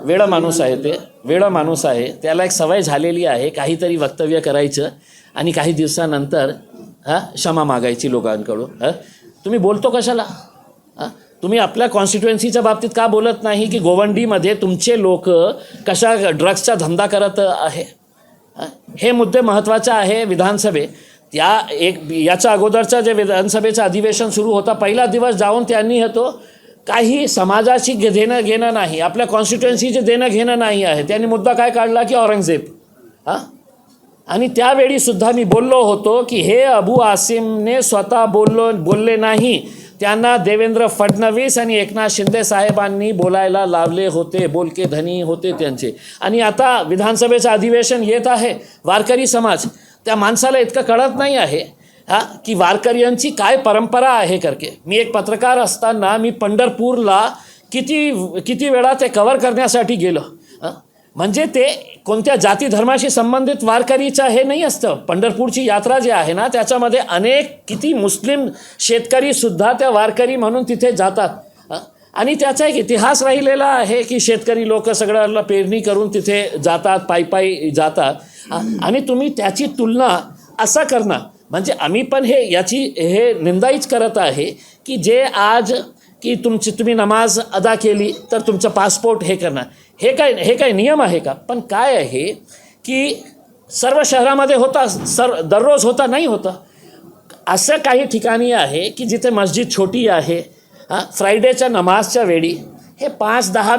वेडा माणूस आहे, ते वेडा माणूस आहे. त्याला एक सवय झालेली आहे काहीतरी वक्तव्य करायचं आणि काही दिवसानंतर क्षमा मागायची लोकांकडून. तुम्ही बोलतो कशाला? तुम्ही आपल्या कॉन्स्टिट्युएन्सीच्या बाबतीत का बोलत नाही की गोवंडीमध्ये तुमचे लोक कशा ड्रग्सचा धंदा करत आहे? हे मुद्दे महत्त्वाचे आहे. विधानसभेत याच्या अगोदरचं जे विधानसभेचं अधिवेशन सुरू होता, पहिला दिवस जाऊन त्यांनी तो काही समाजाशी देणं घेणं नाही, आपल्या कॉन्स्टिट्युएन्सीचे देणं घेणं नाही आहे. त्यांनी मुद्दा काय काढला की औरंगजेब. आणि त्यावेळीसुद्धा मी बोललो होतो की हे अबू आसिमने स्वतः बोलले नाही, त्यांना देवेंद्र फडणवीस आणि एकनाथ शिंदे साहेबांनी बोलायला लावले होते, बोलके धनी होते त्यांचे. आणि आता विधानसभेचं अधिवेशन येत आहे, वारकरी समाज त्या माणसाला इतकं कळत नाही आहे की वारकऱ्यांची काय परंपरा आहे करके. मी एक पत्रकार असताना मी पंढरपूरला किती वेळा ते कव्हर करण्यासाठी गेलो. म्हणजे ते कोणत्या जाती धर्माशी संबंधित वारकरीचं हे नाही असतं. पंढरपूरची यात्रा जी आहे ना, त्याच्यामध्ये किती मुस्लिम शेतकरीसुद्धा त्या वारकरी म्हणून तिथे जातात. आणि त्याचा एक इतिहास राहिलेला आहे की शेतकरी लोक सगळ्याला पेरणी करून तिथे जातात, पायी जातात. आणि तुम्ही त्याची तुलना असं करणं म्हणजे आम्ही पण हे निंदाईच करत आहे की जे आज की तुम्ही नमाज अदा केली तर तुमचं पासपोर्ट हे करणार, हे काय नियम आहे का? पण काय आहे की सर्व शहरामध्ये होता, दररोज होता नाही होता. असं काही ठिकाणी आहे की जिथे मस्जिद छोटी आहे, फ्रायडेच्या नमाजच्या वेळी हे 5-10